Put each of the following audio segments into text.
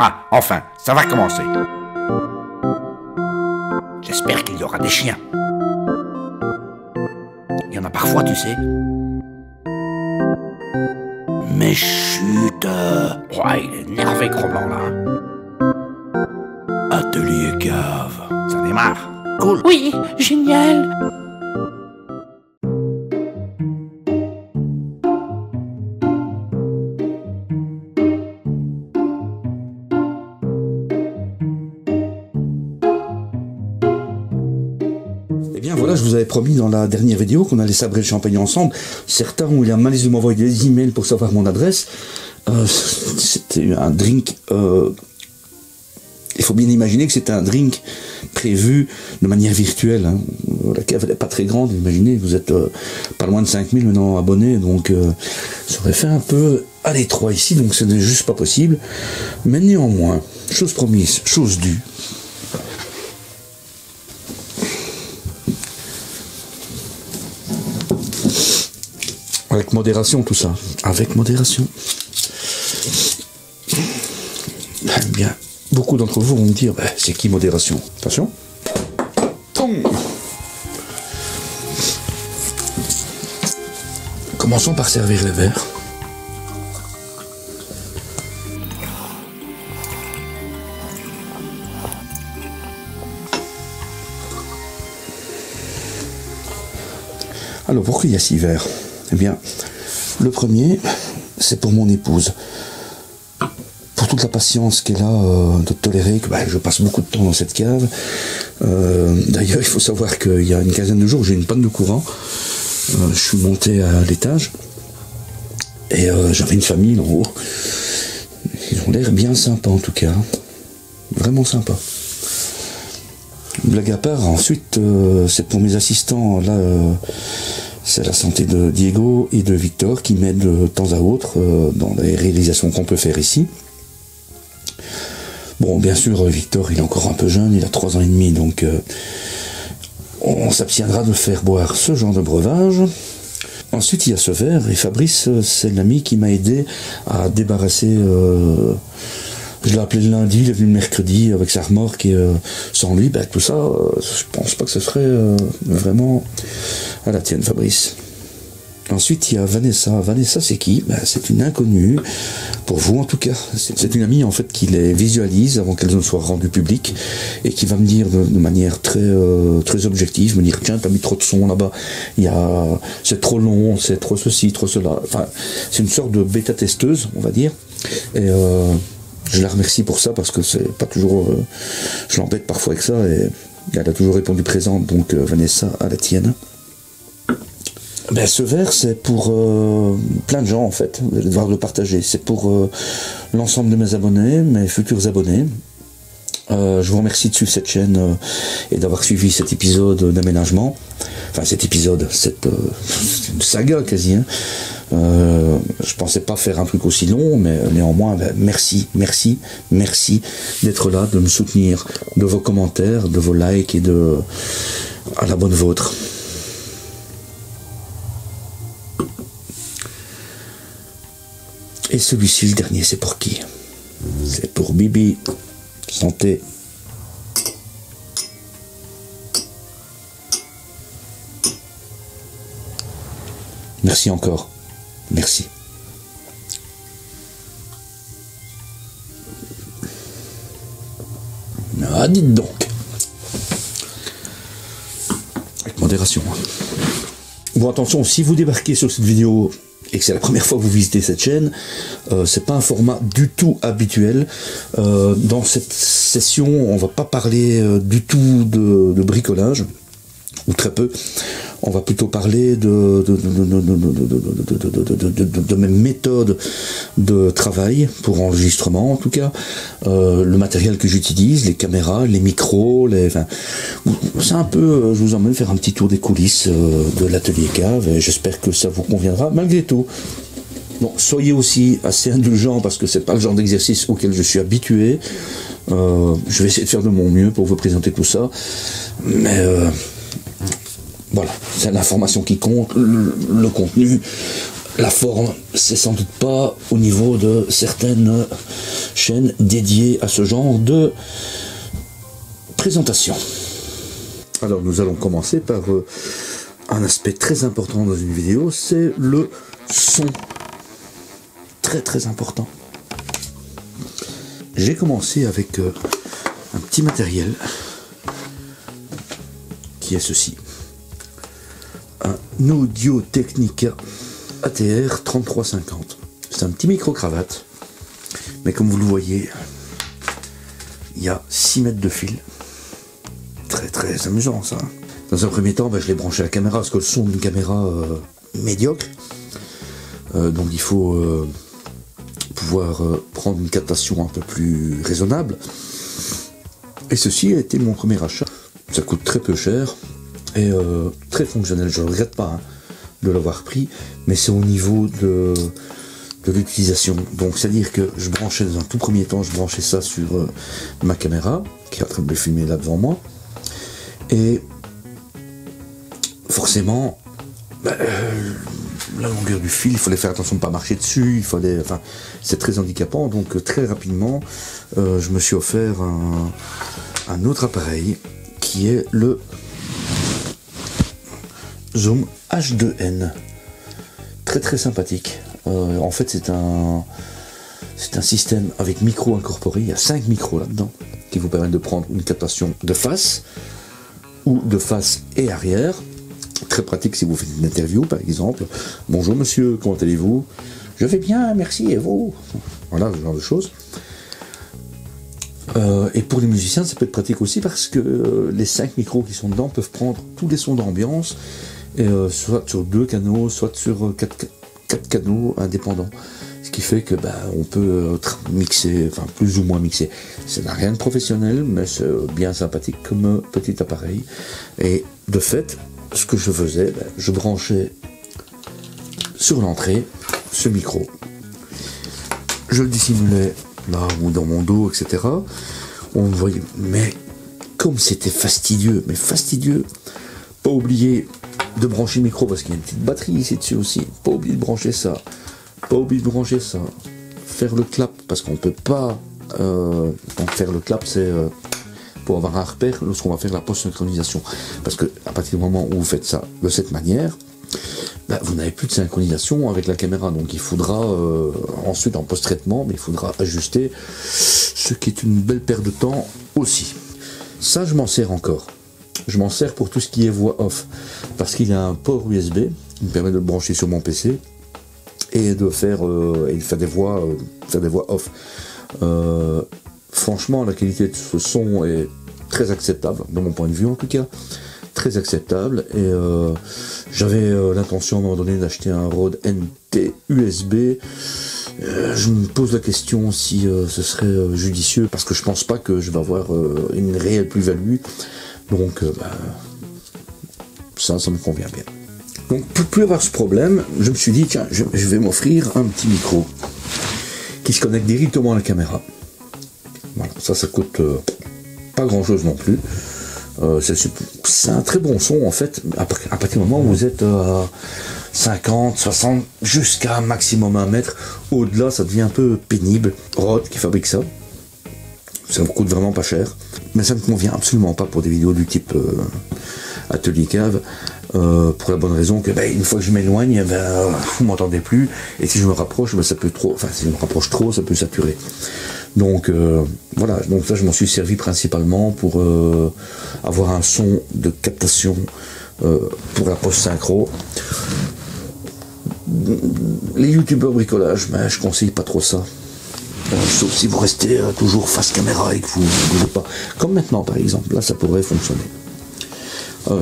Ah, enfin, ça va commencer. J'espère qu'il y aura des chiens. Il y en a parfois, tu sais. Mais chut, ouais, il est énervé, Gros-Blanc, là. Atelier cave. Ça démarre. Cool. Oui, génial. Eh bien voilà, je vous avais promis dans la dernière vidéo qu'on allait sabrer le champagne ensemble. Certains ont eu la malice de m'envoyer des emails pour savoir mon adresse. C'était un drink... il faut bien imaginer que c'était un drink prévu de manière virtuelle. Hein. La cave n'est pas très grande, imaginez, vous êtes pas loin de 5000 maintenant abonnés, donc ça aurait fait un peu à l'étroit ici, donc ce n'est juste pas possible. Mais néanmoins, chose promise, chose due. Avec modération tout ça, avec modération. Eh bien, beaucoup d'entre vous vont me dire, c'est qui modération? Attention. Tom. Commençons par servir les verres. Alors, pourquoi il y a 6 verres? Eh bien, le premier, c'est pour mon épouse. Pour toute la patience qu'elle a de tolérer que je passe beaucoup de temps dans cette cave. D'ailleurs, il faut savoir qu'il y a une quinzaine de jours, j'ai une panne de courant. Je suis monté à l'étage et j'avais une famille en haut. Ils ont l'air bien sympas en tout cas. Vraiment sympas. Blague à part, ensuite, c'est pour mes assistants. Là, c'est la santé de Diego et de Victor qui m'aident de temps à autre dans les réalisations qu'on peut faire ici. Bon, bien sûr, Victor, il est encore un peu jeune, il a 3 ans et demi, donc on s'abstiendra de faire boire ce genre de breuvage. Ensuite, il y a ce verre, et Fabrice, c'est l'ami qui m'a aidé à débarrasser... je l'ai appelé le lundi, il est venu le mercredi avec sa remorque, et sans lui, tout ça, je pense pas que ce serait vraiment à la tienne, Fabrice. Ensuite, il y a Vanessa. Vanessa, c'est qui? C'est une inconnue, pour vous en tout cas. C'est une amie en fait qui les visualise avant qu'elles ne soient rendues publiques et qui va me dire de manière très objective, me dire tiens, t'as mis trop de son là-bas, c'est trop long, c'est trop ceci, trop cela. Enfin, c'est une sorte de bêta-testeuse, on va dire. Et je la remercie pour ça parce que c'est pas toujours... je l'embête parfois avec ça et elle a toujours répondu présente, donc Vanessa, à la tienne. Ce verre, c'est pour plein de gens, en fait. Vous allez devoir le partager. C'est pour l'ensemble de mes abonnés, mes futurs abonnés. Je vous remercie de suivre cette chaîne et d'avoir suivi cet épisode d'aménagement. Enfin, cet épisode, c'est une saga quasi. Hein. Je pensais pas faire un truc aussi long, mais néanmoins, merci d'être là, de me soutenir, de vos commentaires, de vos likes et à la bonne vôtre. Et celui-ci, le dernier, c'est pour qui? C'est pour Bibi. Santé. Merci encore. Merci. Ah, dites donc. Avec modération. Bon, attention, si vous débarquez sur cette vidéo et que c'est la première fois que vous visitez cette chaîne, c'est pas un format du tout habituel. Dans cette session, on va pas parler du tout de bricolage, ou très peu. On va plutôt parler de mes méthodes de travail, pour enregistrement en tout cas, le matériel que j'utilise, les caméras, les micros, c'est un peu, je vous emmène faire un petit tour des coulisses de l'atelier cave, et j'espère que ça vous conviendra malgré tout. Bon, soyez aussi assez indulgents parce que c'est pas le genre d'exercice auquel je suis habitué. Je vais essayer de faire de mon mieux pour vous présenter tout ça, mais voilà, c'est l'information qui compte, le contenu, la forme, c'est sans doute pas au niveau de certaines chaîne dédiée à ce genre de présentation. Alors nous allons commencer par un aspect très important dans une vidéo, c'est le son. Très important. J'ai commencé avec un petit matériel qui est ceci. Un Audio-Technica ATR 3350. C'est un petit micro-cravate, mais comme vous le voyez, il y a 6 mètres de fil. Très amusant ça. Dans un premier temps, je l'ai branché à la caméra, parce que le son d'une caméra médiocre. Donc il faut pouvoir prendre une captation un peu plus raisonnable. Et ceci a été mon premier achat. Ça coûte très peu cher et très fonctionnel. Je ne regrette pas de l'avoir pris, mais c'est au niveau de l'utilisation. Donc c'est-à-dire que je branchais dans un tout premier temps, je branchais ça sur ma caméra, qui est en train de me filmer là devant moi. Et forcément, la longueur du fil, il fallait faire attention de ne pas marcher dessus, c'est très handicapant, donc très rapidement, je me suis offert un autre appareil qui est le Zoom H2N. Très sympathique. En fait, c'est un système avec micro incorporé, il y a 5 micros là-dedans, qui vous permettent de prendre une captation de face, ou de face et arrière. Très pratique si vous faites une interview par exemple. Bonjour monsieur, comment allez-vous? Je vais bien, merci, et vous? Voilà, ce genre de choses. Et pour les musiciens, ça peut être pratique aussi parce que les 5 micros qui sont dedans peuvent prendre tous les sons d'ambiance, soit sur 2 canaux, soit sur 4 canaux indépendants. Ce qui fait que on peut mixer, plus ou moins mixer. Ça n'a rien de professionnel, mais c'est bien sympathique comme petit appareil. Et de fait, ce que je faisais, je branchais sur l'entrée ce micro. Je le dissimulais là ou dans mon dos, etc. On voyait, mais comme c'était fastidieux, pas oublier de brancher le micro parce qu'il y a une petite batterie ici dessus aussi. Pas oublier de brancher ça. Faire le clap, parce qu'on peut pas faire le clap, c'est pour avoir un repère lorsqu'on va faire la post-synchronisation. Parce que à partir du moment où vous faites ça de cette manière, vous n'avez plus de synchronisation avec la caméra. Donc il faudra ensuite en post-traitement, mais il faudra ajuster, ce qui est une belle perte de temps aussi. Ça, je m'en sers encore. Je m'en sers pour tout ce qui est voix off, parce qu'il a un port USB qui me permet de le brancher sur mon PC et de faire des voix off. Franchement, la qualité de ce son est très acceptable, de mon point de vue en tout cas, très acceptable. Et j'avais l'intention à un moment donné d'acheter un Rode NT USB. Je me pose la question si ce serait judicieux, parce que je pense pas que je vais avoir une réelle plus-value. Donc ça me convient bien. Donc pour plus avoir ce problème, je me suis dit tiens, je vais m'offrir un petit micro qui se connecte directement à la caméra. Voilà, ça coûte pas grand chose non plus. C'est un très bon son en fait, à partir du moment où vous êtes à 50, 60, jusqu'à un maximum 1 mètre. Au-delà, ça devient un peu pénible. Rode qui fabrique ça. Ça me coûte vraiment pas cher. Mais ça ne me convient absolument pas pour des vidéos du type Atelier Cave. Pour la bonne raison que une fois que je m'éloigne, vous m'entendez plus. Et si je me rapproche, ça peut trop. Enfin, si je me rapproche trop, ça peut saturer. Donc voilà. Donc là, je m'en suis servi principalement pour avoir un son de captation pour la post-synchro. Les youtubeurs bricolage, je conseille pas trop ça. Sauf si vous restez toujours face caméra et que vous ne bougez pas. Comme maintenant par exemple, là ça pourrait fonctionner.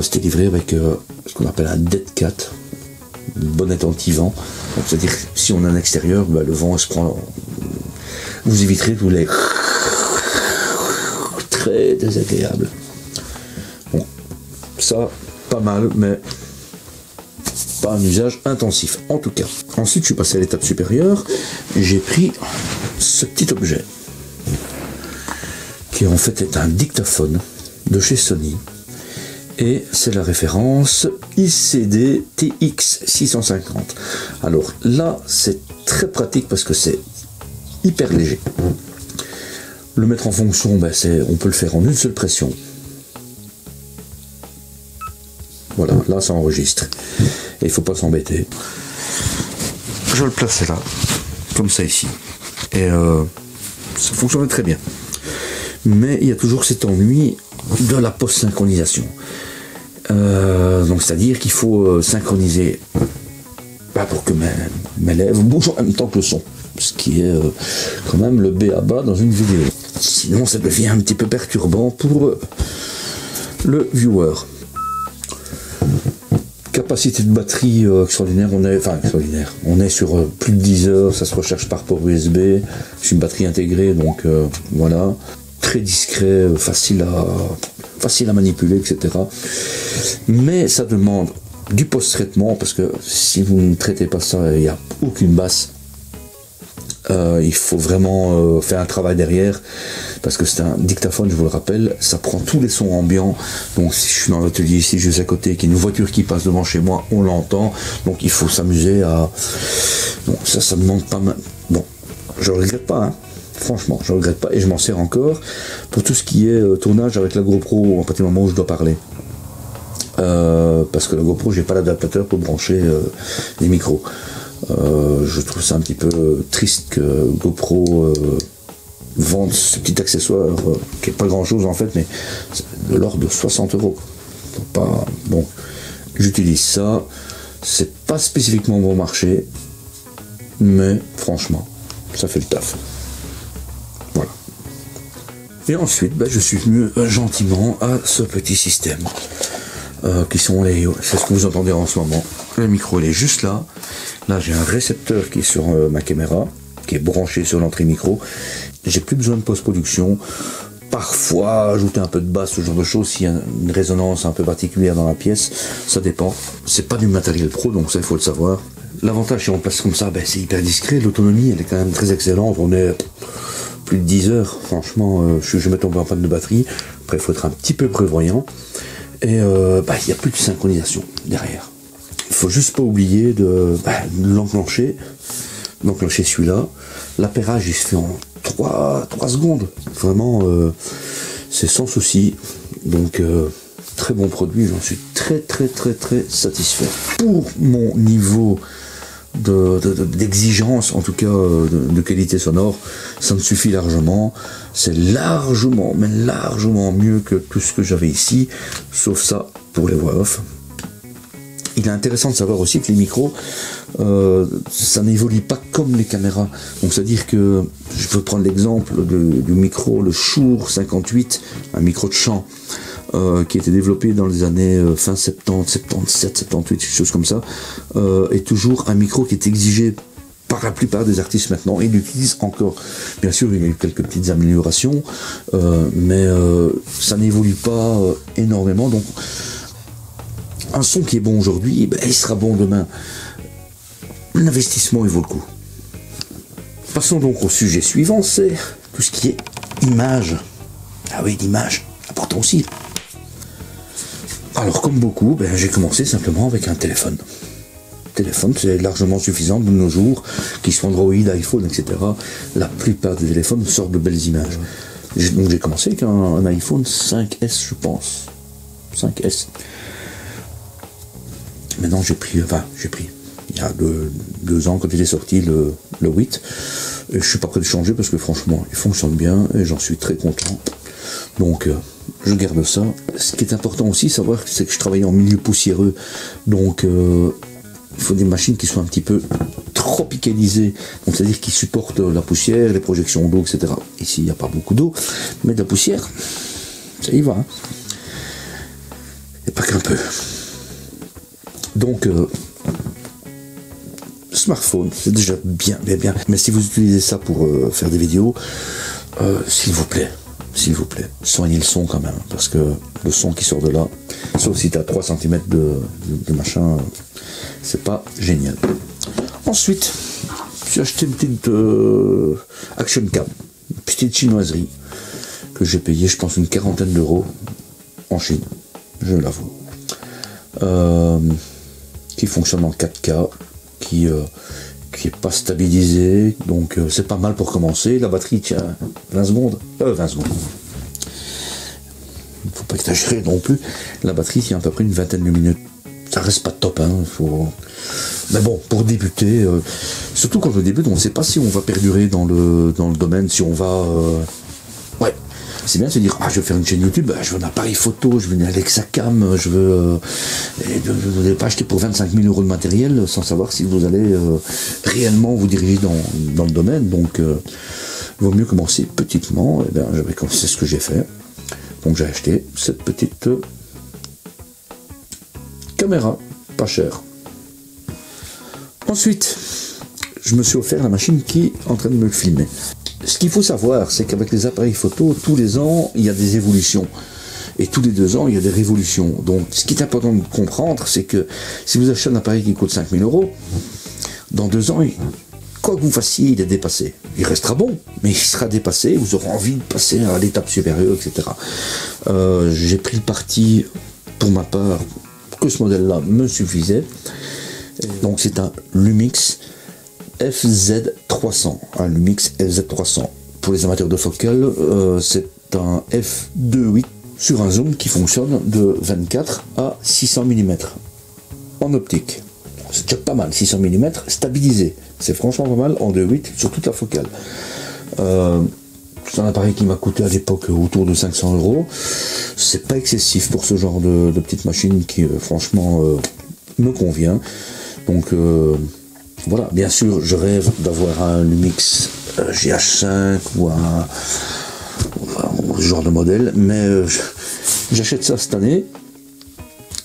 C'était livré avec ce qu'on appelle un dead cat, une bonnette anti-vent. C'est-à-dire si on est en extérieur, le vent se prend. Vous éviterez tous les très désagréable. Bon, ça pas mal, mais pas un usage intensif en tout cas. Ensuite je suis passé à l'étape supérieure et j'ai pris ce petit objet qui en fait est un dictaphone de chez Sony et c'est la référence ICD TX650. Alors là c'est très pratique parce que c'est hyper léger. Le mettre en fonction, ben on peut le faire en une seule pression. Voilà, là ça enregistre. Et il ne faut pas s'embêter. Je le plaçais là, comme ça ici. Et ça fonctionnait très bien. Mais il y a toujours cet ennui de la post-synchronisation. Donc c'est-à-dire qu'il faut synchroniser pour que mes lèvres bougent en même temps que le son. Ce qui est quand même le b à bas dans une vidéo. Sinon ça devient un petit peu perturbant pour le viewer. Capacité de batterie extraordinaire, on est sur plus de 10 heures, ça se recharge par port USB, c'est une batterie intégrée, donc voilà, très discret, facile à manipuler, etc. Mais ça demande du post-traitement, parce que si vous ne traitez pas ça, il n'y a aucune basse. Il faut vraiment faire un travail derrière, parce que c'est un dictaphone, je vous le rappelle, ça prend tous les sons ambiants. Donc si je suis dans l'atelier ici, juste à côté, qu'il y a une voiture qui passe devant chez moi, on l'entend. Donc il faut s'amuser à... Bon, ça demande pas mal. Bon, je regrette pas, hein. Franchement, je regrette pas, et je m'en sers encore pour tout ce qui est tournage avec la GoPro à partir du moment où je dois parler. Parce que la GoPro, j'ai pas l'adaptateur pour brancher les micros. Je trouve ça un petit peu triste que GoPro vende ce petit accessoire qui est pas grand chose en fait, mais de l'ordre de 60 €. Pas bon. J'utilise ça. C'est pas spécifiquement bon marché, mais franchement, ça fait le taf. Voilà. Et ensuite, je suis venu gentiment à ce petit système. Qui sont c'est ce que vous entendez en ce moment. Le micro il est juste là. Là j'ai un récepteur qui est sur ma caméra, qui est branché sur l'entrée micro. J'ai plus besoin de post-production. Parfois ajouter un peu de basse, ce genre de choses, s'il y a une résonance un peu particulière dans la pièce, ça dépend. C'est pas du matériel pro, donc ça il faut le savoir. L'avantage si on place comme ça, c'est hyper discret. L'autonomie elle est quand même très excellente. On est plus de 10 heures, franchement, je vais tomber en panne de batterie. Après il faut être un petit peu prévoyant. Et il n'y a plus de synchronisation derrière. Il faut juste pas oublier de l'enclencher. D'enclencher celui-là. L'appairage il se fait en 3 secondes. Vraiment, c'est sans souci. Donc, très bon produit. J'en suis très satisfait. Pour mon niveau d'exigence, en tout cas de qualité sonore, ça me suffit largement. C'est largement mieux que tout ce que j'avais ici, sauf ça pour les voix off. Il est intéressant de savoir aussi que les micros, ça n'évolue pas comme les caméras. Donc c'est-à-dire que, je peux prendre l'exemple du micro, le Shure 58, un micro de chant, qui a été développé dans les années fin 70, 77, 78, quelque chose comme ça, est toujours un micro qui est exigé par la plupart des artistes maintenant, et ils l'utilisent encore. Bien sûr, il y a eu quelques petites améliorations, mais ça n'évolue pas énormément. Donc, un son qui est bon aujourd'hui, il sera bon demain. L'investissement, il vaut le coup. Passons donc au sujet suivant, c'est tout ce qui est image. Ah oui, l'image, important aussi. Alors, comme beaucoup, j'ai commencé simplement avec un téléphone. Téléphone, c'est largement suffisant de nos jours, qu'ils soient Android, iPhone, etc. La plupart des téléphones sortent de belles images. Donc j'ai commencé avec un iPhone 5S, je pense. 5S. Maintenant j'ai pris, il y a 2 ans quand il est sorti le 8. Et je suis pas prêt de changer parce que franchement, il fonctionne bien et j'en suis très content. Donc je garde ça. Ce qui est important aussi, savoir, c'est que je travaille en milieu poussiéreux. Donc il faut des machines qui soient un petit peu tropicalisées, donc c'est-à-dire qui supportent la poussière, les projections d'eau, etc. Ici, il n'y a pas beaucoup d'eau, mais de la poussière, ça y va. Hein. Et pas qu'un peu. Donc, smartphone, c'est déjà bien. Mais si vous utilisez ça pour faire des vidéos, s'il vous plaît, soignez le son quand même, parce que le son qui sort de là, sauf si tu as 3 cm de machin, c'est pas génial. Ensuite, j'ai acheté une petite Action Cam, une petite chinoiserie, que j'ai payé, je pense, une 40aine d'euros en Chine, je l'avoue. Qui fonctionne en 4K, qui qui est pas stabilisé, donc c'est pas mal pour commencer. La batterie tient 20 secondes. 20 secondes. Il ne faut pas exagérer non plus. La batterie tient à peu près une vingtaine de minutes. Ça reste pas top, hein. Mais bon, pour débuter, surtout quand on débute, on ne sait pas si on va perdurer dans le domaine, si on va... Ouais, c'est bien de se dire, je vais faire une chaîne YouTube, je veux un appareil photo, je veux une Alexa Cam, je veux... vous n'allez pas acheter pour 25 000 € de matériel sans savoir si vous allez réellement vous diriger dans le domaine. Donc, il vaut mieux commencer petitement. Et c'est ce que j'ai fait. Donc j'ai acheté cette petite caméra, pas chère. Ensuite, je me suis offert la machine qui est en train de me filmer. Ce qu'il faut savoir, c'est qu'avec les appareils photo, tous les ans, il y a des évolutions. Et tous les 2 ans, il y a des révolutions. Donc, ce qui est important de comprendre, c'est que si vous achetez un appareil qui coûte 5 000 €, dans 2 ans, quoi que vous fassiez, il est dépassé. Il restera bon, mais il sera dépassé, vous aurez envie de passer à l'étape supérieure, etc. J'ai pris le parti, pour ma part, que ce modèle-là me suffisait. Donc c'est un Lumix FZ300. Un Lumix FZ300. Pour les amateurs de focale, c'est un f2.8 sur un zoom qui fonctionne de 24 à 600 mm en optique. C'est déjà pas mal, 600 mm stabilisé. C'est franchement pas mal en 2.8 sur toute la focale. C'est un appareil qui m'a coûté à l'époque autour de 500 €. C'est pas excessif pour ce genre de petite machine qui franchement me convient. Donc voilà, bien sûr je rêve d'avoir un Lumix GH5 ou ce genre de modèle, mais j'achète ça cette année.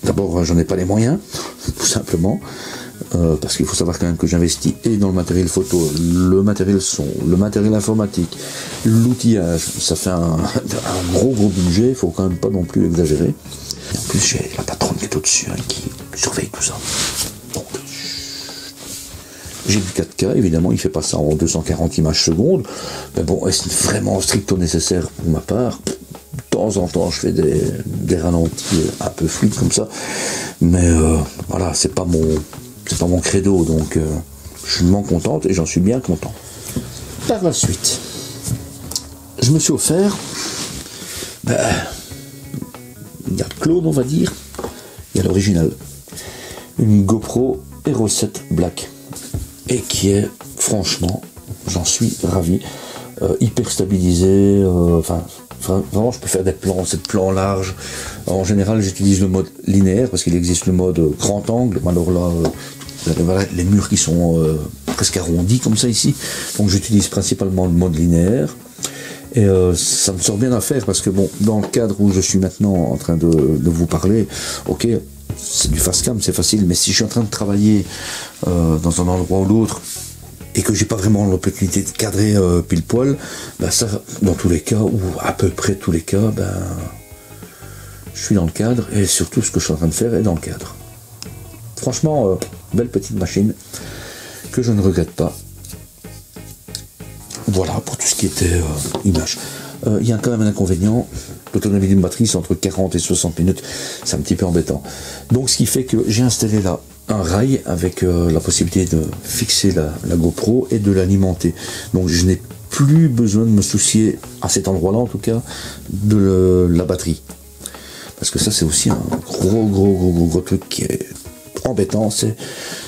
D'abord j'en ai pas les moyens, tout simplement. Parce qu'il faut savoir quand même que j'investis et dans le matériel photo, le matériel son, le matériel informatique, l'outillage. Ça fait un gros budget, il faut quand même pas non plus exagérer. Et en plus j'ai la patronne qui est au-dessus, qui surveille tout ça. Donc, j'ai du 4K, évidemment, il fait pas ça en 240 images secondes. Mais bon, est-ce vraiment stricto nécessaire pour ma part? De temps en temps, je fais des ralentis un peu fluides comme ça. Mais voilà, c'est pas mon credo, donc je m'en contente et j'en suis bien content. Par la suite, je me suis offert, il y a Claude, on va dire, il y a l'original, une GoPro Hero 7 Black, et qui est, franchement, j'en suis ravi, hyper stabilisé, vraiment je peux faire des plans larges. En général j'utilise le mode linéaire parce qu'il existe le mode grand angle, alors là vous avez les murs qui sont presque arrondis comme ça ici, donc j'utilise principalement le mode linéaire et ça me sort bien à faire parce que bon, dans le cadre où je suis maintenant en train de vous parler, ok, c'est du fast cam, c'est facile, mais si je suis en train de travailler dans un endroit ou l'autre et que j'ai pas vraiment l'opportunité de cadrer pile poil, ça, dans tous les cas, ou à peu près tous les cas, je suis dans le cadre, et surtout ce que je suis en train de faire est dans le cadre. Franchement, belle petite machine, que je ne regrette pas. Voilà, pour tout ce qui était image. Il y a quand même un inconvénient, l'autonomie d'une batterie c'est entre 40 et 60 minutes, c'est un petit peu embêtant. Donc ce qui fait que j'ai installé là un rail avec la possibilité de fixer la GoPro et de l'alimenter. Donc je n'ai plus besoin de me soucier, à cet endroit-là en tout cas, de la batterie. Parce que ça c'est aussi un gros truc qui est embêtant, c'est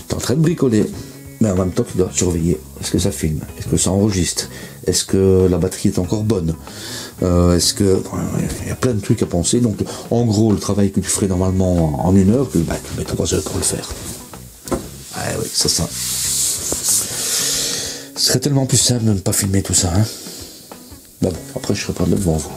tu es en train de bricoler, mais en même temps tu dois surveiller, est-ce que ça filme, est-ce que ça enregistre, est-ce que la batterie est encore bonne, est-ce que... Il y a plein de trucs à penser, donc en gros le travail que tu ferais normalement en 1 heure, tu mets 3 heures pour le faire. Oui, ça ce serait tellement plus simple de ne pas filmer tout ça, hein. Bon, après je serai pas là devant vous.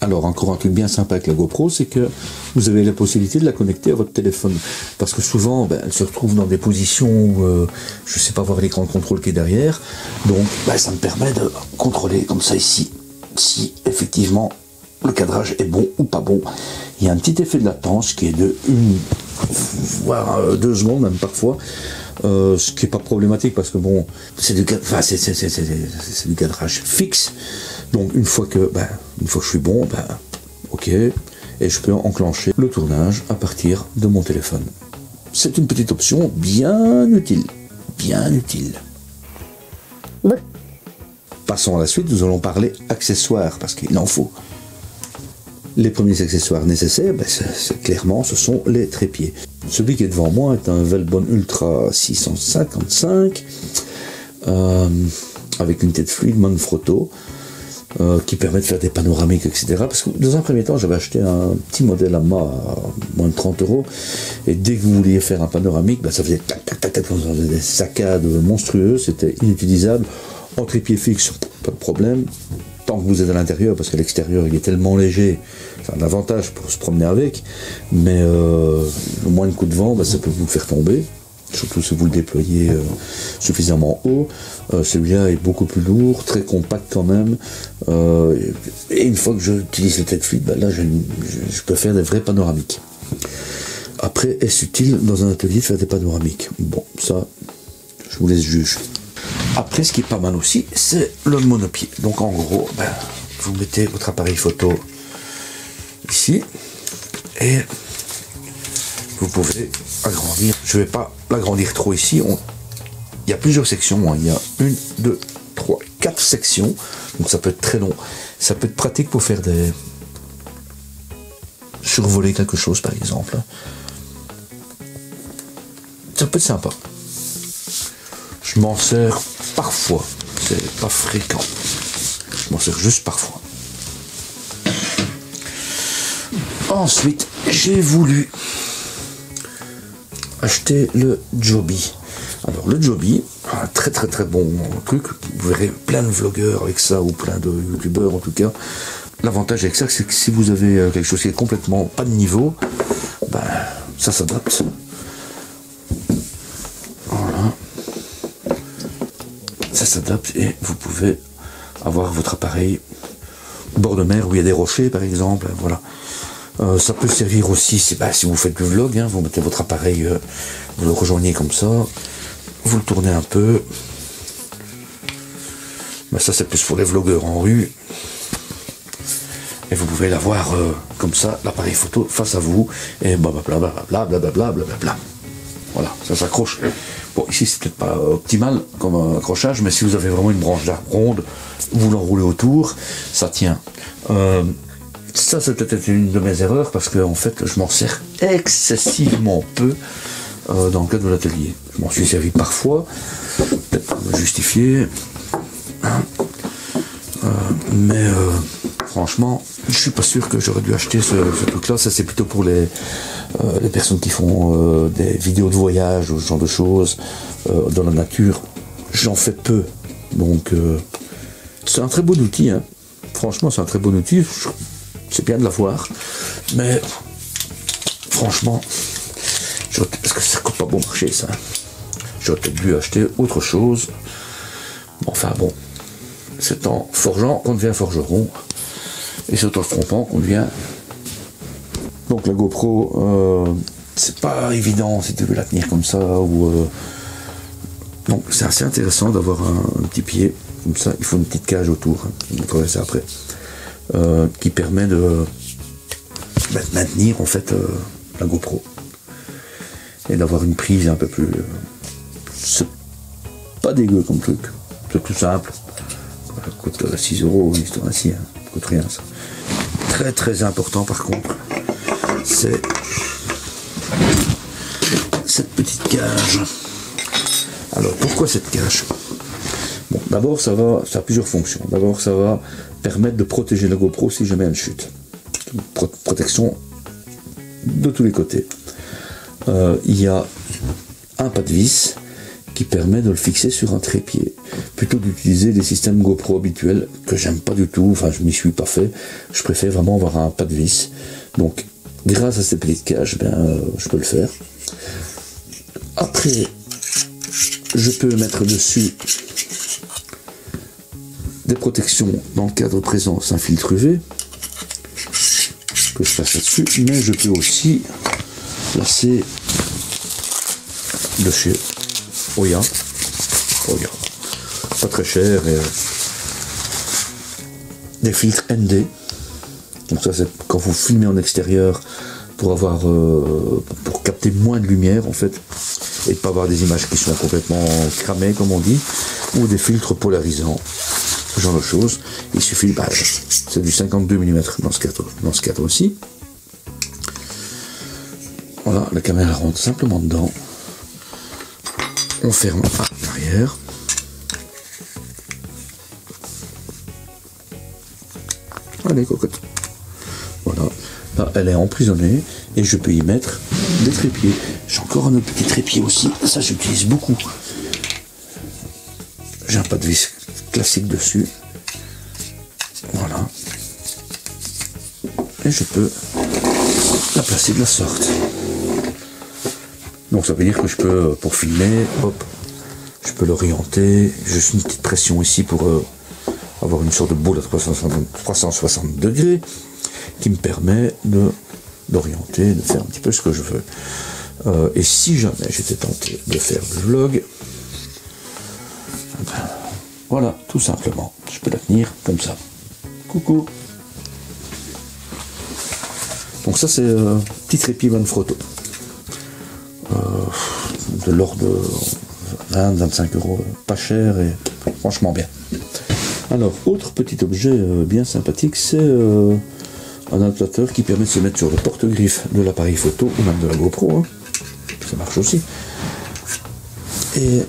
Alors encore un truc bien sympa avec la GoPro, c'est que vous avez la possibilité de la connecter à votre téléphone. Parce que souvent, elle se retrouve dans des positions où je ne sais pas voir l'écran de contrôle qui est derrière. Donc ça me permet de contrôler comme ça ici, si effectivement le cadrage est bon ou pas bon. Il y a un petit effet de latence qui est de 1 voire 2 secondes même parfois. Ce qui n'est pas problématique parce que bon, c'est du cadrage fixe. Donc une fois que je suis bon, ok, et je peux enclencher le tournage à partir de mon téléphone. C'est une petite option bien utile. bien utile. Bon. Passons à la suite, nous allons parler accessoires, parce qu'il en faut. Les premiers accessoires nécessaires, clairement, ce sont les trépieds. Celui qui est devant moi est un Velbon Ultra 655, avec une tête fluide, Manfrotto, qui permet de faire des panoramiques, etc. Parce que dans un premier temps, j'avais acheté un petit modèle à moi à moins de 30 €, et dès que vous vouliez faire un panoramique, ça faisait tac, tac, tac, tac, des saccades monstrueuses, c'était inutilisable. En trépied fixe, pas de problème, tant que vous êtes à l'intérieur, parce qu'à l'extérieur, il est tellement léger, c'est un avantage pour se promener avec, mais au moins un coup de vent, ça peut vous le faire tomber, surtout si vous le déployez suffisamment haut. Celui-là est beaucoup plus lourd, très compact quand même, et une fois que j'utilise la tête fluide, là, je peux faire des vrais panoramiques. Après, est-ce utile dans un atelier de faire des panoramiques? Bon, ça, je vous laisse juger. Après, ce qui est pas mal aussi, c'est le monopied. Donc en gros, vous mettez votre appareil photo ici et vous pouvez agrandir. Je ne vais pas l'agrandir trop ici. Il y a plusieurs sections. Il y a 1, 2, 3, 4 sections. Donc ça peut être très long. Ça peut être pratique pour faire des... survoler quelque chose par exemple. Ça peut être sympa. Je m'en sers parfois, c'est pas fréquent. Je m'en sers juste parfois. Ensuite, j'ai voulu acheter le Joby. Alors le Joby, un très très très bon truc. Vous verrez plein de vlogueurs avec ça, ou plein de youtubeurs en tout cas. L'avantage avec ça, c'est que si vous avez quelque chose qui est complètement pas de niveau, ça s'adapte. Ça s'adapte et vous pouvez avoir votre appareil au bord de mer où il y a des rochers par exemple. Voilà. Ça peut servir aussi si vous faites du vlog, vous mettez votre appareil, vous le rejoignez comme ça, vous le tournez un peu. Ça c'est plus pour les vlogueurs en rue. Et vous pouvez l'avoir comme ça, l'appareil photo face à vous, et blablabla. Voilà, ça s'accroche. Bon, ici c'est peut-être pas optimal comme accrochage, mais si vous avez vraiment une branche d'arbre ronde, vous l'enroulez autour, ça tient. Ça c'est peut-être une de mes erreurs, parce que en fait je m'en sers excessivement peu dans le cadre de l'atelier. Je m'en suis servi parfois, peut-être pour me justifier, mais franchement, je suis pas sûr que j'aurais dû acheter ce truc-là. Ça c'est plutôt pour les personnes qui font des vidéos de voyage ou ce genre de choses dans la nature. J'en fais peu, donc c'est un très bon outil. Franchement, c'est un très bon outil. C'est bien de l'avoir, mais franchement, parce que ça coûte pas bon marché ça. J'aurais peut-être dû acheter autre chose. Enfin bon, c'est en forgeant qu'on devient forgeron. Et c'est en se trompant qu'on devient... Donc la GoPro, c'est pas évident si tu veux la tenir comme ça, ou... Donc c'est assez intéressant d'avoir un petit pied, comme ça. Il faut une petite cage autour, je vous montrerai ça après, qui permet de maintenir en fait la GoPro. Et d'avoir une prise un peu plus... c'est pas dégueu comme truc, c'est tout simple. Ça coûte 6 €, une histoire ainsi, ça coûte rien ça. Très très important par contre, c'est cette petite cage. Alors pourquoi cette cage? Bon, d'abord ça a plusieurs fonctions. D'abord ça va permettre de protéger la GoPro si jamais elle chute. Protection de tous les côtés. Il y a un pas de vis qui permet de le fixer sur un trépied, plutôt d'utiliser les systèmes GoPro habituels que j'aime pas du tout. Enfin, je m'y suis pas fait. Je préfère vraiment avoir un pas de vis. Donc, grâce à ces petites cages, je peux le faire. Après, je peux mettre dessus des protections dans le cadre présent, c'est un filtre UV que je passe là-dessus, mais je peux aussi placer de chez Oya, pas très cher, et des filtres ND. Donc ça c'est quand vous filmez en extérieur pour avoir pour capter moins de lumière en fait. et de ne pas avoir des images qui sont complètement cramées, comme on dit, ou des filtres polarisants, ce genre de choses. Il suffit, c'est du 52 mm dans ce cadre aussi. Voilà, la caméra rentre simplement dedans. On ferme à l'arrière. Allez, cocotte. Voilà, là elle est emprisonnée et je peux y mettre des trépieds. J'ai encore un autre petit trépied aussi, ça j'utilise beaucoup. J'ai un pas de vis classique dessus. Voilà. Et je peux la placer de la sorte. Donc ça veut dire que je peux, pour filmer, hop, je peux l'orienter. Juste une petite pression ici pour avoir une sorte de boule à 360 degrés qui me permet d'orienter, de faire un petit peu ce que je veux. Et si jamais j'étais tenté de faire le vlog, voilà, tout simplement, je peux la tenir comme ça. Coucou. Donc ça c'est petit trépied Manfrotto. De l'ordre de 20-25 €, pas cher et franchement bien. Alors, autre petit objet bien sympathique, c'est un adaptateur qui permet de se mettre sur le porte-griffe de l'appareil photo ou même de la GoPro, hein. Ça marche aussi. Et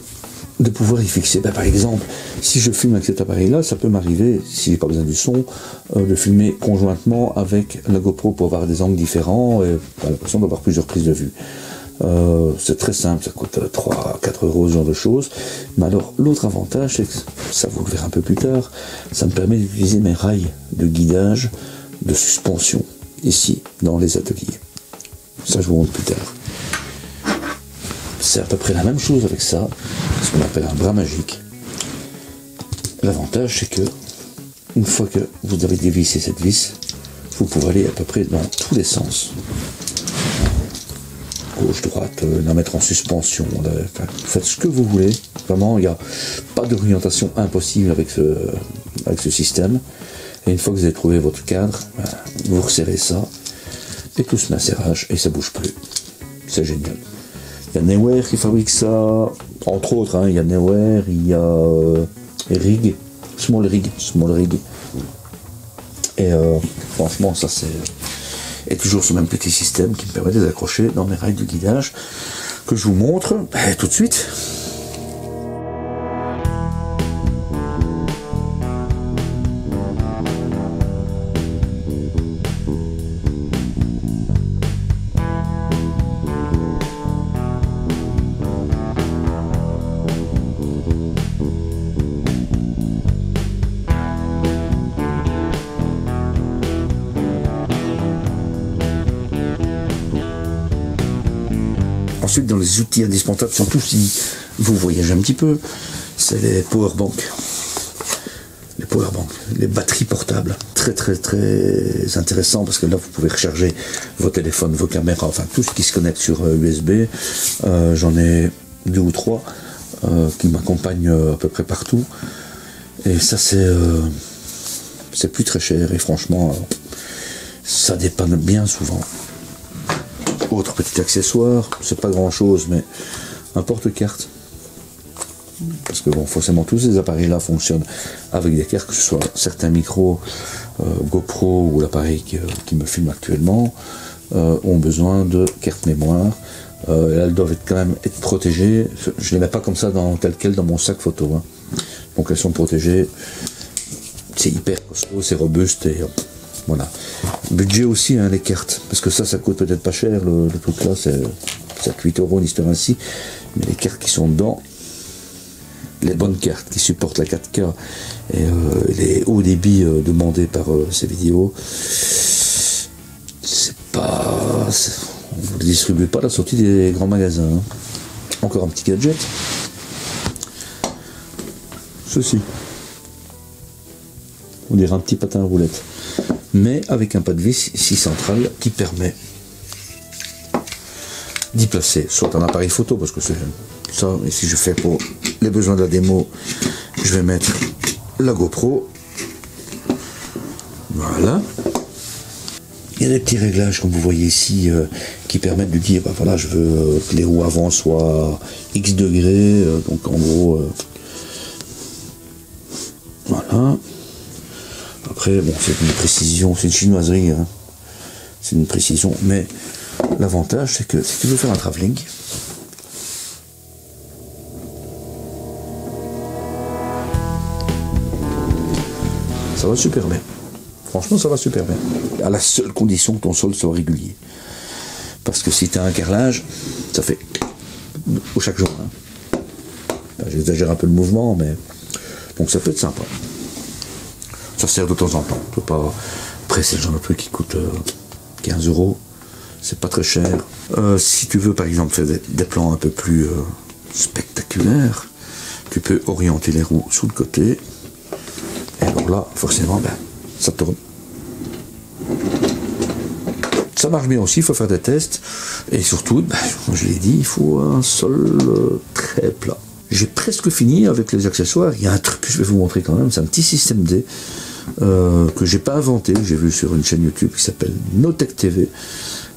de pouvoir y fixer. Par exemple, si je filme avec cet appareil-là, ça peut m'arriver, si j'ai pas besoin du son, de filmer conjointement avec la GoPro pour avoir des angles différents et avoir l'impression d'avoir plusieurs prises de vue. C'est très simple, ça coûte 3-4 €, ce genre de choses. Mais alors, l'autre avantage, c'est que, ça vous le verrez un peu plus tard, ça me permet d'utiliser mes rails de guidage, de suspension, ici, dans les ateliers. Ça, je vous montre plus tard. C'est à peu près la même chose avec ça, ce qu'on appelle un bras magique. L'avantage, c'est que, une fois que vous avez dévissé cette vis, vous pouvez aller à peu près dans tous les sens. Gauche, droite, la mettre en suspension, faites ce que vous voulez. Vraiment, il n'y a pas d'orientation impossible avec ce système. Et une fois que vous avez trouvé votre cadre, vous resserrez ça, et tout se met à serrage, et ça bouge plus. C'est génial. Il y a Neewer qui fabrique ça, entre autres, hein, il y a Neewer, il y a Rig, Small Rig. Et franchement, ça c'est... Et toujours ce même petit système qui me permet de les accrocher dans mes rails de guidage que je vous montre tout de suite. Ensuite, dans les outils indispensables, surtout si vous voyagez un petit peu, c'est les powerbanks. Les batteries portables. Très intéressant parce que là, vous pouvez recharger vos téléphones, vos caméras, enfin tout ce qui se connecte sur USB. J'en ai 2 ou 3 qui m'accompagnent à peu près partout. Et ça, c'est plus très cher et franchement, ça dépanne bien souvent. Autre petit accessoire, c'est pas grand chose, mais un porte-carte. Parce que bon, forcément, tous ces appareils-là fonctionnent avec des cartes, que ce soit certains micros, GoPro ou l'appareil qui me filme actuellement, ont besoin de cartes mémoire. Elles doivent quand même être protégées. Je les mets pas comme ça tel quel dans mon sac photo, hein. Donc elles sont protégées. C'est hyper costaud, c'est robuste et voilà. Budget aussi, hein, les cartes, parce que ça coûte peut-être pas cher, le truc là, c'est 8 €, une histoire ainsi, mais les cartes qui sont dedans, les bonnes cartes qui supportent la 4K et les hauts débits demandés par ces vidéos, c'est pas... on ne les distribue pas à la sortie des grands magasins, hein. Encore un petit gadget. Ceci. On dirait un petit patin à roulette. Mais avec un pas de vis ici central qui permet d'y placer soit un appareil photo, parce que c'est ça, et si je fais pour les besoins de la démo, je vais mettre la GoPro, voilà, Il y a des petits réglages, comme vous voyez ici, qui permettent de dire, bah voilà, je veux que les roues avant soient X degrés, donc en gros, voilà. Après, bon, c'est une précision, c'est une chinoiserie, hein. C'est une précision, mais l'avantage, c'est que si tu veux faire un travelling, ça va super bien. Franchement, ça va super bien. À la seule condition que ton sol soit régulier. Parce que si tu as un carrelage, ça fait au chaque jour. Hein. J'exagère un peu le mouvement, mais donc ça peut être sympa. Ça sert de temps en temps. Tu peux pas. Après, c'est le genre de truc qui coûte 15 €. C'est pas très cher. Si tu veux, par exemple, faire des plans un peu plus spectaculaires, tu peux orienter les roues sous le côté. Et alors là, forcément, ben, ça tourne. Ça marche bien aussi, il faut faire des tests. Et surtout, ben, comme je l'ai dit, il faut un sol très plat. J'ai presque fini avec les accessoires. Il y a un truc que je vais vous montrer quand même, c'est un petit système D que j'ai pas inventé, j'ai vu sur une chaîne YouTube qui s'appelle Notech TV.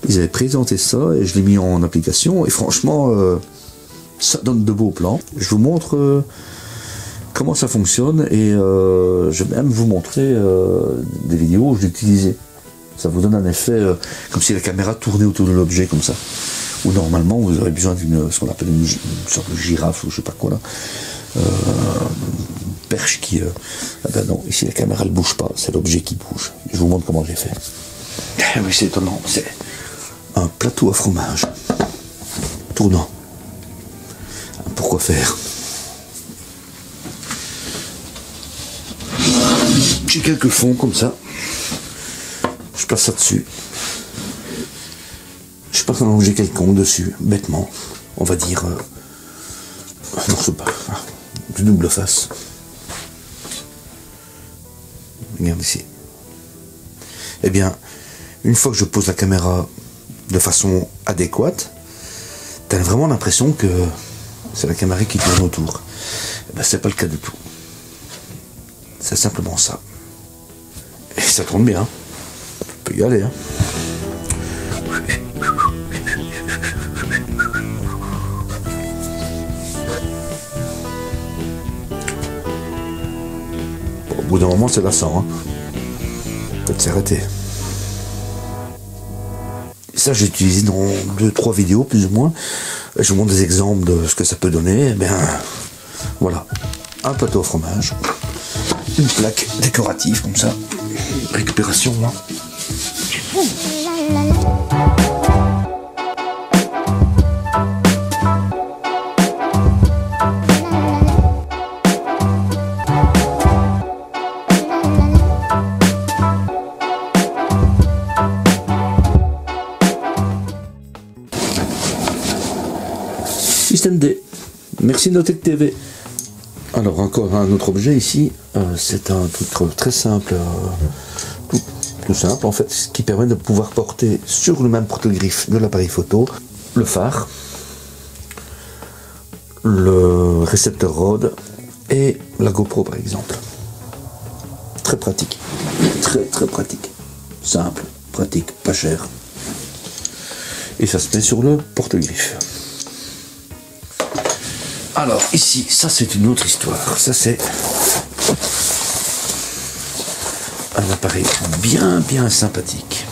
Ils avaient présenté ça et je l'ai mis en application et franchement, ça donne de beaux plans. Je vous montre comment ça fonctionne et je vais même vous montrer des vidéos où je l'ai utilisé. Ça vous donne un effet comme si la caméra tournait autour de l'objet comme ça. Ou normalement vous aurez besoin d'une ce qu'on appelle une sorte de girafe ou je sais pas quoi là. Perche qui... ah ben non, ici la caméra ne bouge pas, c'est l'objet qui bouge. Je vous montre comment j'ai fait. Oui, c'est étonnant, c'est un plateau à fromage tournant. Pourquoi faire? J'ai quelques fonds comme ça. Je passe ça dessus. Je passe un objet quelconque dessus, bêtement. On va dire... non, je sais pas. Du double face. Regarde ici. Eh bien, une fois que je pose la caméra de façon adéquate, tu as vraiment l'impression que c'est la caméra qui tourne autour. Eh ben, c'est pas le cas du tout. C'est simplement ça. Et ça tourne bien. On peut y aller. Hein. Au bout d'un moment, c'est lassant. Hein. Peut-être s'arrêter. Ça, j'ai utilisé dans 2-3 vidéos, plus ou moins. Je vous montre des exemples de ce que ça peut donner. Eh bien, voilà. Un plateau au fromage. Une plaque décorative, comme ça. Récupération, hein. Système D. Merci Notech TV. Alors encore un autre objet ici. C'est un truc très simple, tout simple en fait, ce qui permet de pouvoir porter sur le même protogriffe de l'appareil photo le phare, le récepteur RODE et la GoPro par exemple. Très pratique, très pratique, simple, pratique, pas cher. Et ça se met sur le porte-griffe. Alors ici, ça c'est une autre histoire. Ça c'est un appareil bien sympathique.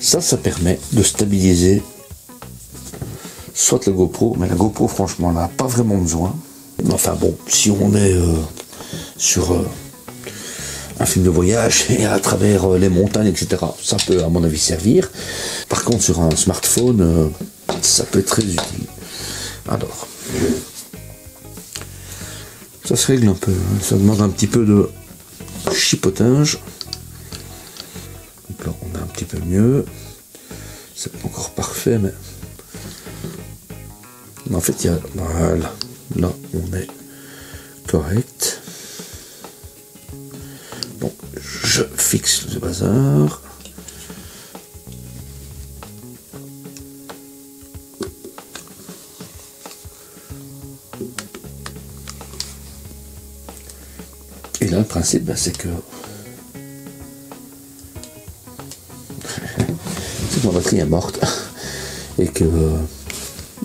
Ça permet de stabiliser soit le GoPro, mais la GoPro franchement n'a pas vraiment besoin. Enfin bon, si on est sur un film de voyage et à travers les montagnes, etc., ça peut à mon avis servir. Par contre sur un smartphone, ça peut être très utile. Alors, ça se règle un peu, hein. Ça demande un petit peu de chipotage. Donc là, on a un petit peu mieux. C'est pas encore parfait, mais en fait, il y a voilà, là, on est correct. Donc, je fixe le bazar. Et là, le principe, c'est que que ma batterie est morte et que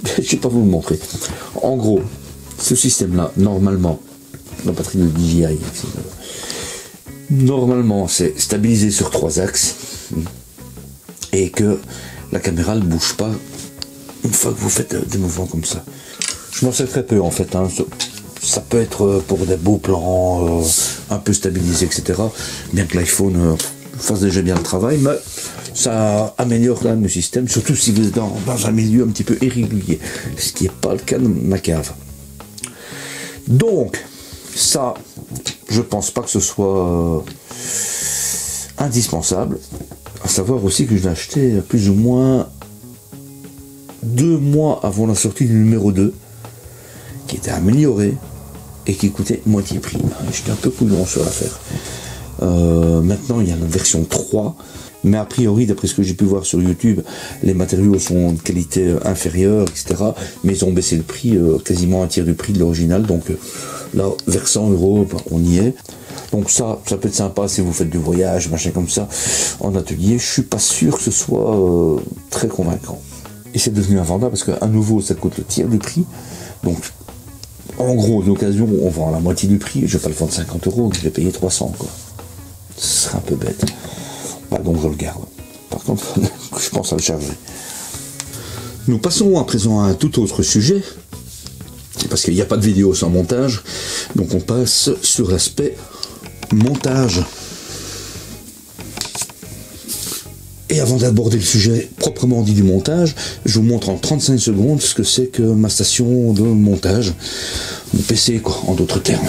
je ne vais pas vous le montrer. En gros, ce système-là, normalement, la batterie de DJI, normalement, c'est stabilisé sur 3 axes et que la caméra ne bouge pas une fois que vous faites des mouvements comme ça. Je m'en sers très peu en fait. Ça peut être pour des beaux plans, un peu stabilisés, etc. Bien que l'iPhone fasse déjà bien le travail, mais ça améliore quand même le système, surtout si vous êtes dans un milieu un petit peu irrégulier, ce qui n'est pas le cas de ma cave. Donc, ça, je pense pas que ce soit indispensable. À savoir aussi que je l'ai acheté plus ou moins 2 mois avant la sortie du numéro 2, qui était amélioré et qui coûtait moitié prix. J'étais un peu couillon sur l'affaire. Maintenant, il y a la version 3, mais a priori, d'après ce que j'ai pu voir sur YouTube, les matériaux sont de qualité inférieure, etc. Mais ils ont baissé le prix, quasiment un tiers du prix de l'original. Donc là, vers 100 €, on y est. Donc ça peut être sympa si vous faites du voyage, machin comme ça, en atelier. Je suis pas sûr que ce soit très convaincant. Et c'est devenu invendable parce qu'à nouveau, ça coûte le tiers du prix. Donc, en gros, d'occasion, on vend la moitié du prix. Je vais pas le vendre 50 €, je vais payer 300, quoi. Ce serait un peu bête. Bah, donc je le garde. Par contre, je pense à le charger. Nous passons à présent à un tout autre sujet. Parce qu'il n'y a pas de vidéo sans montage. Donc on passe sur l'aspect montage. Et avant d'aborder le sujet proprement dit du montage, je vous montre en 35 secondes ce que c'est que ma station de montage. Mon PC, quoi, en d'autres termes.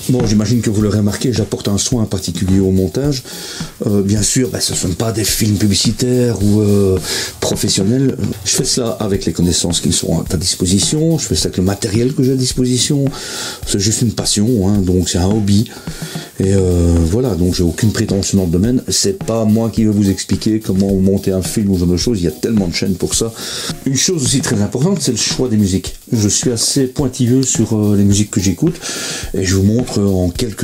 Bon, j'imagine que vous l'aurez remarqué, j'apporte un soin particulier au montage. Bien sûr, ce ne sont pas des films publicitaires ou professionnels. Je fais cela avec les connaissances qui sont à disposition. Je fais ça avec le matériel que j'ai à disposition. C'est juste une passion, hein, donc c'est un hobby. Et voilà, donc j'ai aucune prétention dans le domaine. C'est pas moi qui vais vous expliquer comment monter un film ou ce genre de choses. Il y a tellement de chaînes pour ça. Une chose aussi très importante, c'est le choix des musiques. Je suis assez pointilleux sur les musiques que j'écoute et je vous montre en quelques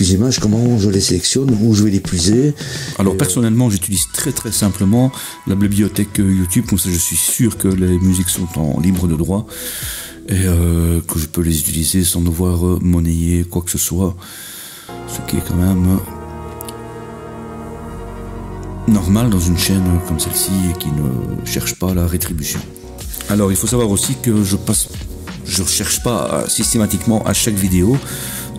images comment je les sélectionne, où je vais les puiser. Alors personnellement, j'utilise très simplement la bibliothèque YouTube, comme ça je suis sûr que les musiques sont en libre de droit et que je peux les utiliser sans devoir monnayer quoi que ce soit, ce qui est quand même normal dans une chaîne comme celle-ci et qui ne cherche pas la rétribution. Alors il faut savoir aussi que je cherche pas systématiquement à chaque vidéo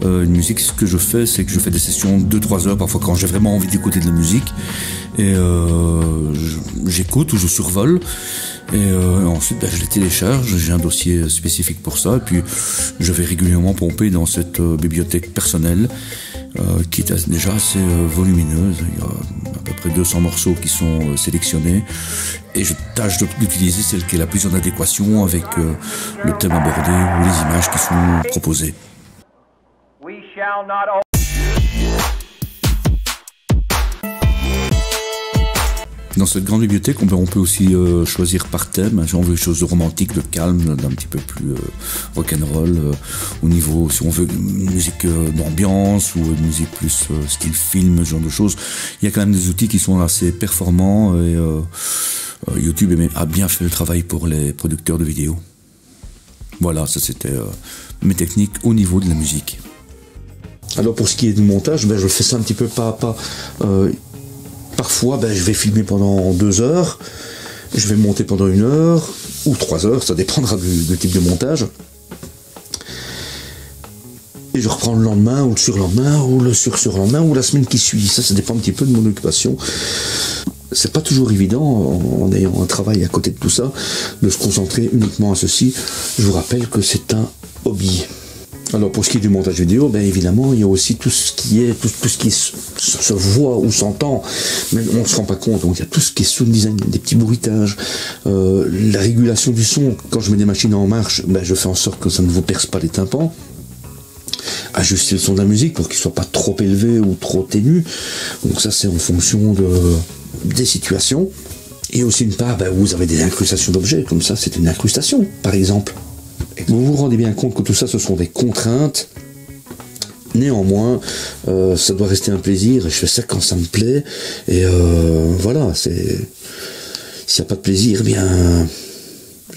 une musique. Ce que je fais, c'est que je fais des sessions de 2-3 heures parfois quand j'ai vraiment envie d'écouter de la musique, et j'écoute ou je survole, et ensuite je les télécharge. J'ai un dossier spécifique pour ça, et puis je vais régulièrement pomper dans cette bibliothèque personnelle qui est déjà assez volumineuse. Il y a à peu près 200 morceaux qui sont sélectionnés, et je tâche d'utiliser celle qui est la plus en adéquation avec le thème abordé ou les images qui sont proposées. Dans cette grande bibliothèque, on peut aussi choisir par thème. Si on veut des choses de romantique, de calme, d'un petit peu plus rock'n'roll. Au niveau, si on veut une musique d'ambiance ou une musique plus style film, ce genre de choses. Il y a quand même des outils qui sont assez performants, et YouTube a bien fait le travail pour les producteurs de vidéos. Voilà, ça c'était mes techniques au niveau de la musique. Alors pour ce qui est du montage, je fais ça un petit peu pas à pas. Parfois, je vais filmer pendant 2 heures, je vais monter pendant 1 heure ou 3 heures, ça dépendra du type de montage. Et et je reprends le lendemain, ou le surlendemain, ou le surlendemain, ou la semaine qui suit. Ça dépend un petit peu de mon occupation. C'est pas toujours évident, en ayant un travail à côté de tout ça, de se concentrer uniquement à ceci. Je vous rappelle que c'est un hobby. Alors pour ce qui est du montage vidéo, bien évidemment, il y a aussi tout ce qui se voit ou s'entend, mais on ne se rend pas compte. Donc il y a tout ce qui est sound design, des petits bruitages, la régulation du son. Quand je mets des machines en marche, ben, je fais en sorte que ça ne vous perce pas les tympans. Ajuster le son de la musique pour qu'il ne soit pas trop élevé ou trop ténu. Donc ça c'est en fonction des situations. Et aussi une part, ben, vous avez des incrustations d'objets, comme ça c'est une incrustation par exemple. Vous vous rendez bien compte que tout ça, ce sont des contraintes. Néanmoins, ça doit rester un plaisir. Et je fais ça quand ça me plaît. Et voilà, s'il n'y a pas de plaisir, eh bien,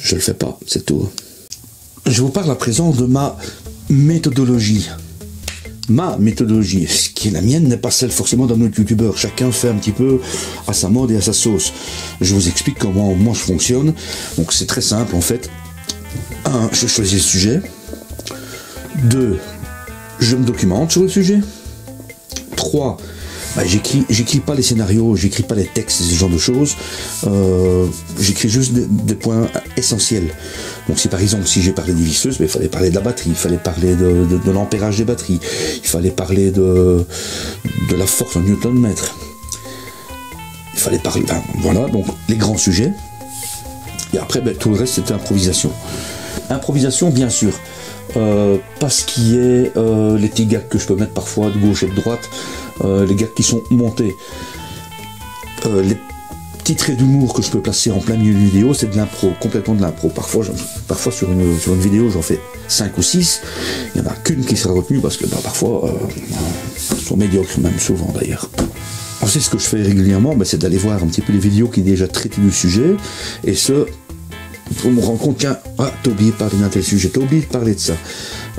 je le fais pas, c'est tout. Je vous parle à présent de ma méthodologie. Ma méthodologie, ce qui est la mienne, n'est pas celle forcément d'un autre youtubeur. Chacun fait un petit peu à sa mode et à sa sauce. Je vous explique comment moi je fonctionne. Donc c'est très simple en fait. 1. Je choisis le sujet. 2. Je me documente sur le sujet. 3. Bah, j'écris pas les scénarios, j'écris pas les textes, ce genre de choses. J'écris juste des points essentiels. Donc si par exemple, si j'ai parlé des visseuses, bah, il fallait parler de la batterie, il fallait parler de l'ampérage des batteries, il fallait parler de la force en newton-mètre. Il fallait parler, ben, voilà, donc les grands sujets. Et après, ben, tout le reste, c'était improvisation. Improvisation, bien sûr, parce qu'il y a les petits gags que je peux mettre parfois de gauche et de droite, les gags qui sont montés, les petits traits d'humour que je peux placer en plein milieu d'une vidéo, c'est de l'impro, complètement de l'impro. Parfois sur une vidéo, j'en fais 5 ou 6, il n'y en a qu'une qui sera retenue parce que ben, parfois, ils sont médiocres, même souvent d'ailleurs. Ensuite, ce que je fais régulièrement, ben, c'est d'aller voir un petit peu les vidéos qui déjà traitent du sujet, et ce, on me rend compte, tiens, t'as oublié de parler d'un tel sujet, t'as oublié de parler de ça.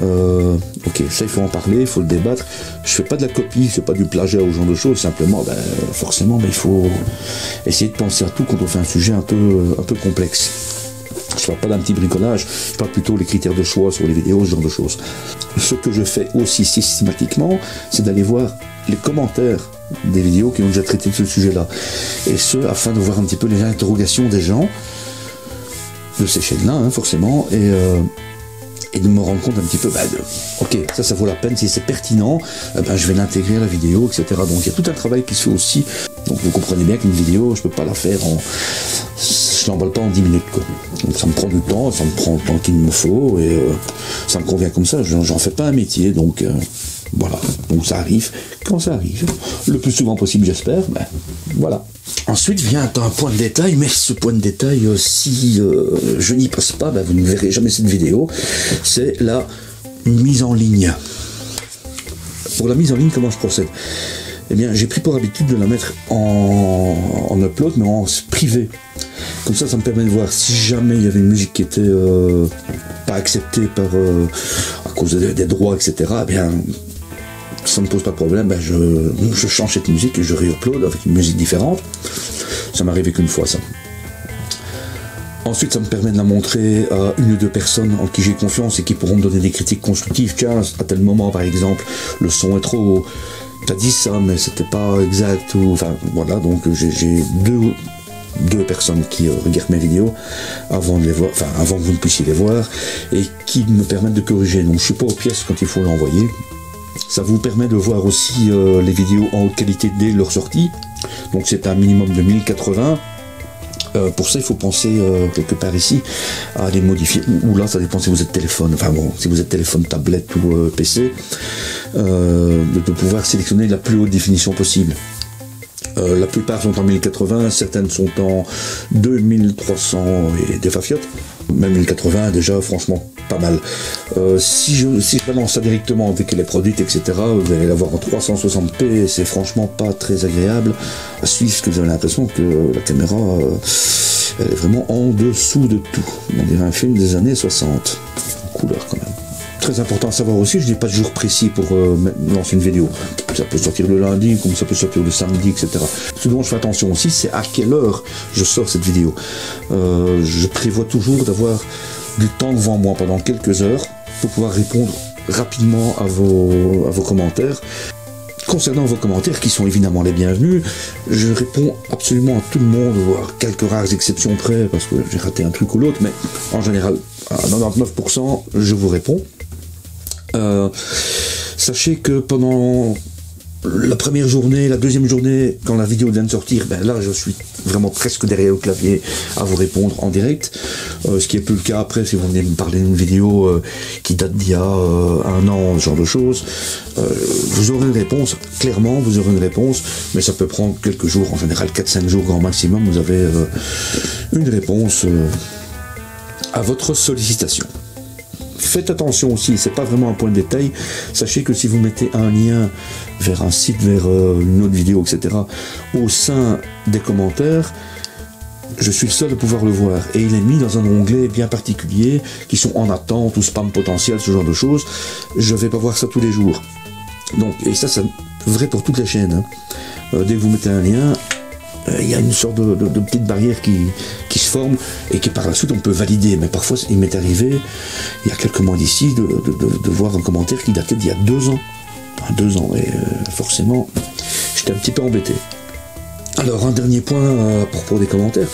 Ok, ça il faut en parler, il faut le débattre. Je fais pas de la copie, c'est pas du plagiat ou ce genre de choses, simplement, ben, forcément, ben, il faut essayer de penser à tout quand on fait un sujet un peu complexe. Je parle pas d'un petit bricolage, je parle plutôt des critères de choix sur les vidéos, ce genre de choses. Ce que je fais aussi systématiquement, c'est d'aller voir les commentaires des vidéos qui ont déjà traité de ce sujet-là. Et ce, afin de voir un petit peu les interrogations des gens, de ces chaînes-là, hein, forcément, et de me rendre compte un petit peu, ok, ça vaut la peine, si c'est pertinent, je vais l'intégrer à la vidéo, etc. Donc il y a tout un travail qui se fait aussi. Donc vous comprenez bien qu'une vidéo, je peux pas la faire je l'emballe pas en 10 minutes, quoi. Donc ça me prend du temps, ça me prend le temps qu'il me faut, et ça me convient comme ça, j'en fais pas un métier, donc voilà. Donc ça arrive quand ça arrive, le plus souvent possible, j'espère, voilà. Ensuite vient un point de détail, mais ce point de détail, si je n'y passe pas, vous ne verrez jamais cette vidéo, c'est la mise en ligne. Pour la mise en ligne, comment je procède? Eh bien, j'ai pris pour habitude de la mettre en upload, mais en privé. Comme ça me permet de voir si jamais il y avait une musique qui était pas acceptée à cause des droits, etc. Eh bien, ça ne pose pas de problème, je change cette musique et je réupload avec une musique différente. Ça m'est arrivé qu'une fois, ça. Ensuite, ça me permet de la montrer à une ou deux personnes en qui j'ai confiance et qui pourront me donner des critiques constructives. Tiens, à tel moment, par exemple, le son est trop haut. T'as dit ça, mais c'était pas exact. Enfin, voilà, donc j'ai deux personnes qui regardent mes vidéos avant de les voir, enfin, avant que vous ne puissiez les voir, et qui me permettent de corriger. Donc, je suis pas aux pièces quand il faut l'envoyer. Ça vous permet de voir aussi les vidéos en haute qualité dès leur sortie. Donc c'est un minimum de 1080. Pour ça, il faut penser quelque part ici à les modifier. Ou là, ça dépend si vous êtes téléphone. Enfin bon, si vous êtes téléphone, tablette ou PC, de pouvoir sélectionner la plus haute définition possible. La plupart sont en 1080, certaines sont en 2300 et des fafiottes. Même 1080, déjà, franchement, pas mal. Si je balance ça directement avec les produits, etc., vous allez l'avoir en 360p, et c'est franchement pas très agréable à suivre, parce que vous avez l'impression que la caméra, elle est vraiment en dessous de tout. On dirait un film des années 60. En couleur, quand même. Très important à savoir aussi, je n'ai pas de jour précis pour lancer une vidéo. Ça peut sortir le lundi, comme ça peut sortir le samedi, etc. Ce dont je fais attention aussi, c'est à quelle heure je sors cette vidéo. Je prévois toujours d'avoir du temps devant moi pendant quelques heures pour pouvoir répondre rapidement à vos commentaires. Concernant vos commentaires, qui sont évidemment les bienvenus, je réponds absolument à tout le monde, voire quelques rares exceptions près, parce que j'ai raté un truc ou l'autre, mais en général, à 99%, je vous réponds. Sachez que pendant la première journée, la deuxième journée, quand la vidéo vient de sortir, ben là je suis vraiment presque derrière le clavier à vous répondre en direct, ce qui est plus le cas après si vous venez me parler d'une vidéo qui date d'il y a 1 an, ce genre de choses. Vous aurez une réponse, clairement vous aurez une réponse, mais ça peut prendre quelques jours, en général 4-5 jours grand maximum, vous avez une réponse à votre sollicitation. Faites attention aussi, c'est pas vraiment un point de détail, sachez que si vous mettez un lien vers un site, vers une autre vidéo, etc., au sein des commentaires, je suis le seul à pouvoir le voir, et il est mis dans un onglet bien particulier, qui sont en attente ou spam potentiel, ce genre de choses. Je vais pas voir ça tous les jours. Donc, et ça c'est vrai pour toutes les chaînes, hein. Dès que vous mettez un lien, il y a une sorte de petite barrière qui se forme et qui par la suite on peut valider. Mais parfois il m'est arrivé, il y a quelques mois d'ici, de voir un commentaire qui datait d'il y a 2 ans. 2 ans, et forcément j'étais un petit peu embêté. Alors un dernier point à propos des commentaires,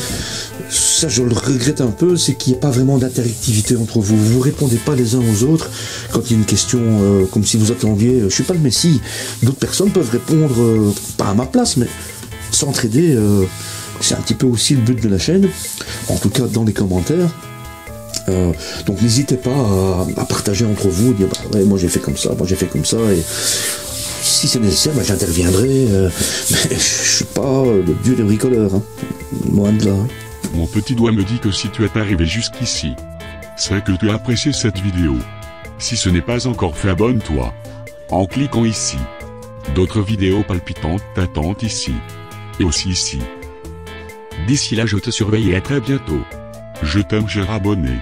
ça je le regrette un peu, c'est qu'il n'y a pas vraiment d'interactivité entre vous. Vous ne répondez pas les uns aux autres quand il y a une question, comme si vous attendiez, je suis pas le Messie, d'autres personnes peuvent répondre, pas à ma place, mais s'entraider, c'est un petit peu aussi le but de la chaîne, en tout cas dans les commentaires. Donc n'hésitez pas à partager entre vous, dire bah ouais, moi j'ai fait comme ça, moi j'ai fait comme ça, et si c'est nécessaire, bah, j'interviendrai, mais je suis pas le dieu des bricoleurs, hein. Loin de là. Mon petit doigt me dit que si tu es arrivé jusqu'ici, c'est que tu as apprécié cette vidéo. Si ce n'est pas encore fait, abonne-toi en cliquant ici. D'autres vidéos palpitantes t'attendent ici. Et aussi ici. D'ici là je te surveille et à très bientôt. Je t'aime cher abonné.